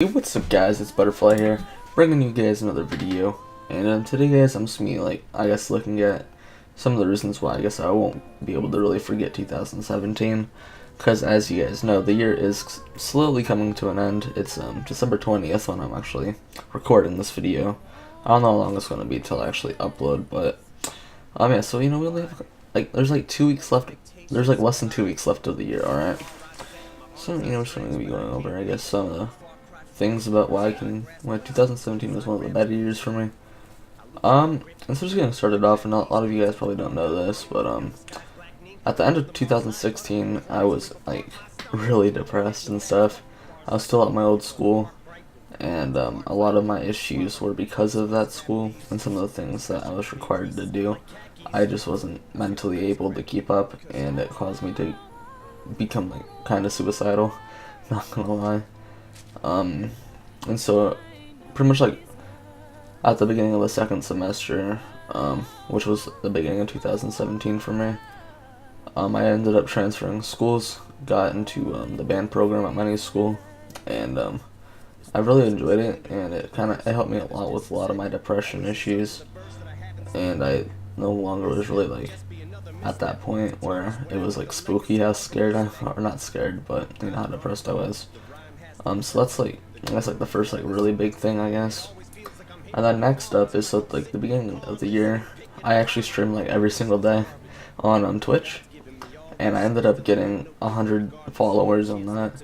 Hey, what's up guys, it's Butterfly here, bringing you guys another video, and today guys, I'm just I guess looking at some of the reasons why I guess I won't be able to really forget 2017, because as you guys know, the year is slowly coming to an end. It's December 20th when I'm actually recording this video. I don't know how long it's going to be till I actually upload, but, yeah, so we only have, there's 2 weeks left, there's less than 2 weeks left of the year, alright? So, we're just going to be going over, I guess, some of the things about why 2017 was one of the better years for me. And so just getting started off, and a lot of you guys probably don't know this, but at the end of 2016, I was really depressed and stuff. I was still at my old school, and a lot of my issues were because of that school and some of the things that I was required to do. I just wasn't mentally able to keep up, and it caused me to become kind of suicidal. Not gonna lie. And so pretty much at the beginning of the second semester, which was the beginning of 2017 for me, I ended up transferring schools, got into the band program at my new school, and I really enjoyed it, and it helped me a lot with a lot of my depression issues, and I no longer was really at that point where it was spooky how scared or not scared, but how depressed I was. So that's the first really big thing, I guess. And then next up is the beginning of the year, I actually streamed every single day on Twitch, and I ended up getting 100 followers on that.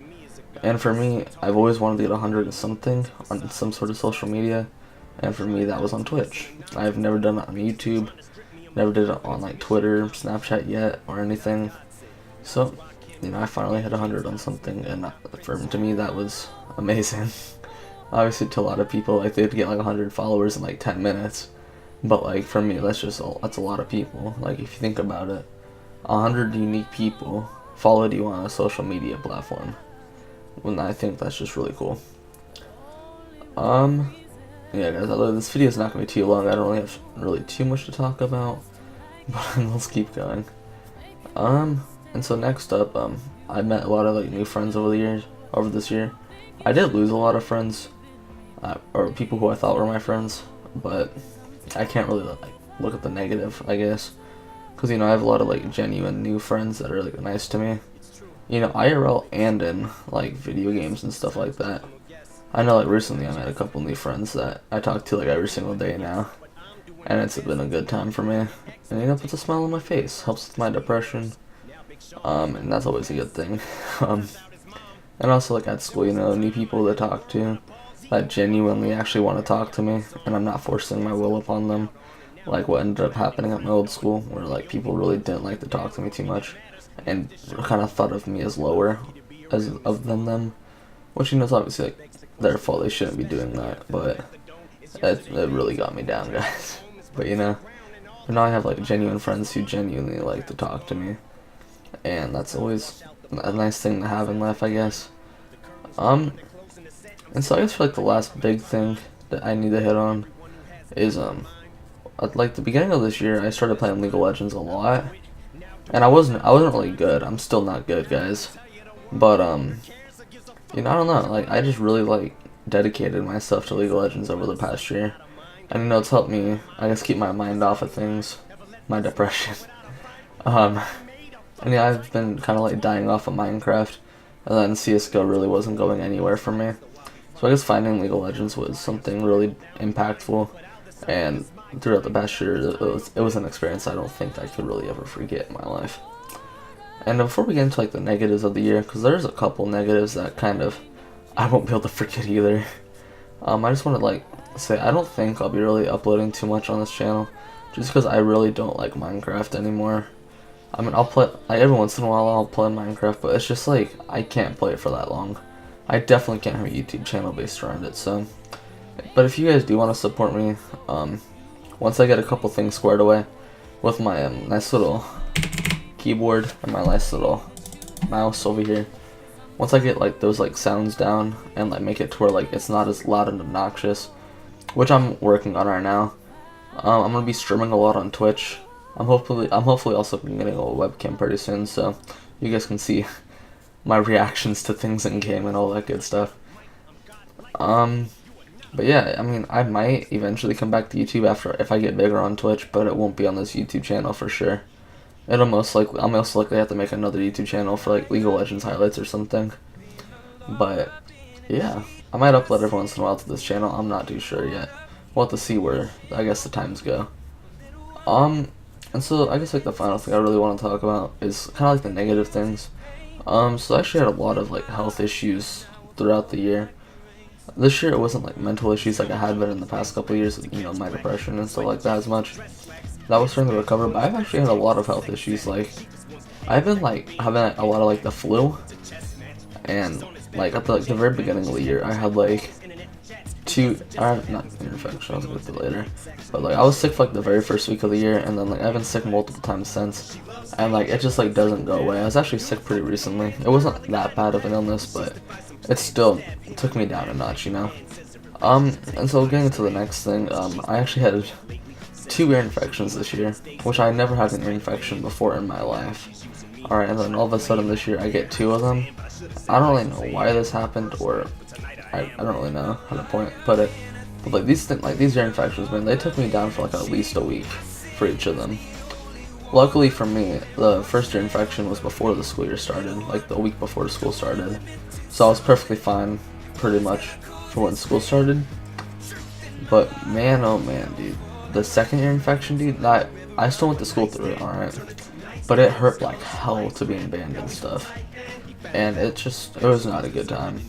And for me, I've always wanted to get 100 something on some sort of social media, and for me that was on Twitch. I've never done it on YouTube, never did it on Twitter, Snapchat yet, or anything. So I finally hit 100 on something, and to me that was amazing. Obviously to a lot of people, they'd get 100 followers in 10 minutes, but for me that's a lot of people. If you think about it, 100 unique people followed you on a social media platform, and I think that's just really cool. Yeah guys, this video is not going to be too long. I don't really have too much to talk about, but let's keep going. And so next up, I met a lot of new friends over this year. I did lose a lot of friends, or people who I thought were my friends, but I can't really look at the negative, I guess, because I have a lot of genuine new friends that are nice to me, IRL and in video games and stuff like that. I know recently I met a couple new friends that I talk to every single day now, and it's been a good time for me, and puts a smile on my face, helps with my depression. And that's always a good thing. And also at school, new people to talk to that genuinely actually want to talk to me, and I'm not forcing my will upon them, what ended up happening at my old school, where people really didn't like to talk to me too much, and kind of thought of me as lower than them, which is obviously their fault. They shouldn't be doing that, but it really got me down, guys. But now I have genuine friends who genuinely like to talk to me, and that's always a nice thing to have in life, I guess. And so I guess for the last big thing that I need to hit on is at the beginning of this year, I started playing League of Legends a lot, and I wasn't really good. I'm still not good, guys, but I don't know, I just really dedicated myself to League of Legends over the past year, and it's helped me, I guess, keep my mind off of things, my depression. And yeah, I've been kind of dying off of Minecraft, and then CSGO really wasn't going anywhere for me. So I guess finding League of Legends was something really impactful, and throughout the past year, it was an experience I don't think I could really ever forget in my life. And before we get into the negatives of the year, because there's a couple negatives that I won't be able to forget either. I just want to say I don't think I'll be really uploading too much on this channel, just because I really don't like Minecraft anymore. I mean, I'll play, every once in a while I'll play Minecraft, but it's just I can't play it for that long. I definitely can't have a YouTube channel based around it, so. But if you guys do want to support me, once I get a couple things squared away with my nice little keyboard and my nice little mouse over here, once I get those sounds down and make it to where it's not as loud and obnoxious, which I'm working on right now, I'm gonna be streaming a lot on Twitch. I'm hopefully also getting a webcam pretty soon, so you guys can see my reactions to things in game and all that good stuff. But yeah, I mean, I might eventually come back to YouTube after if I get bigger on Twitch, but it won't be on this YouTube channel for sure. I'll most likely have to make another YouTube channel for like League of Legends highlights or something. But yeah, I might upload every once in a while to this channel. I'm not too sure yet. We'll have to see where I guess the times go. And so I guess like the final thing I really want to talk about is kind of like the negative things. So I actually had a lot of like health issues throughout the year. This year it wasn't like mental issues like I had been in the past couple of years, you know, my depression and stuff like that as much. That was starting to recover, but I've actually had a lot of health issues. Like I've been like having a lot of like the flu, and like at the very beginning of the year I had like not ear infection, I was gonna get to later, but like I was sick for like the very first week of the year, and then like I've been sick multiple times since, and like it just like doesn't go away. I was actually sick pretty recently. It wasn't that bad of an illness, but it still took me down a notch, you know. And so getting into the next thing, I actually had 2 ear infections this year, which I never had an ear infection before in my life. Alright, and then all of a sudden this year I get 2 of them. I don't really know why this happened, or I don't really know how to put it. But like these ear infections, man, they took me down for like at least a week for each of them. Luckily for me, the first ear infection was before the school year started, like the week before school started. So I was perfectly fine, pretty much, for when school started. But man, oh man, dude. The second ear infection, dude, I still went to school through it, alright? But it hurt like hell to be in band and stuff. And it was not a good time.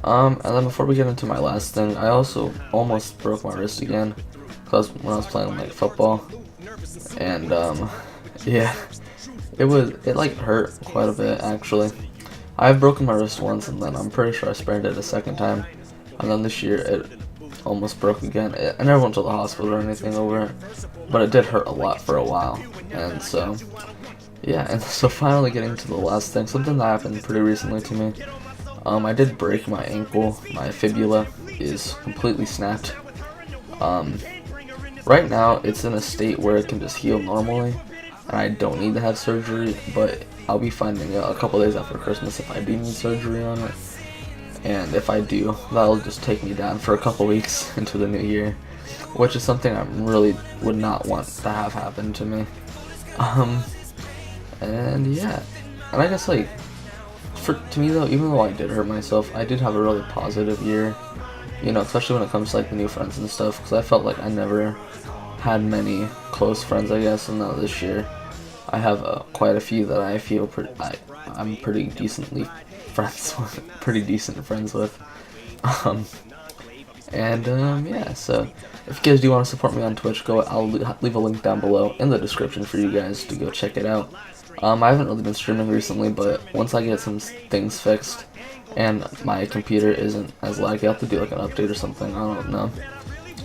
And then before we get into my last thing, I also almost broke my wrist again. Because when I was playing like football. And, yeah. It like hurt quite a bit, actually. I've broken my wrist once, and then I'm pretty sure I sprained it a second time. And then this year, it almost broke again. I never went to the hospital or anything over it, but it did hurt a lot for a while. And so, yeah, and so finally getting to the last thing, something that happened pretty recently to me. I did break my ankle. My fibula is completely snapped. Right now, it's in a state where it can just heal normally, and I don't need to have surgery, but I'll be finding out a couple days after Christmas if I do need surgery on it. And if I do, that'll just take me down for a couple weeks into the new year, which is something I really would not want to have happen to me. And yeah, and I guess like, to me though, even though I did hurt myself, I did have a really positive year, you know, especially when it comes to like the new friends and stuff, because I felt like I never had many close friends, I guess, and now this year I have quite a few that I feel I'm pretty decently friends with, yeah, so if you guys do want to support me on Twitch, I'll leave a link down below in the description for you guys to go check it out. I haven't really been streaming recently, but once I get some things fixed and my computer isn't as laggy, I'll have to do like an update or something, I don't know.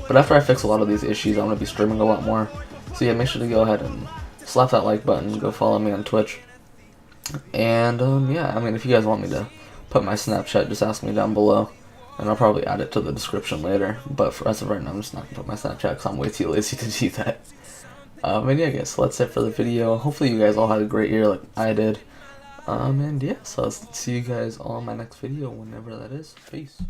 But after I fix a lot of these issues, I'm going to be streaming a lot more. So yeah, make sure to go ahead and slap that like button, go follow me on Twitch. And yeah, I mean, if you guys want me to put my Snapchat, just ask me down below, and I'll probably add it to the description later. But as of right now, I'm just not going to put my Snapchat because I'm way too lazy to do that. And yeah, I guess that's it for the video. Hopefully you guys all had a great year like I did. And yeah, so I'll see you guys all in my next video, whenever that is. Peace.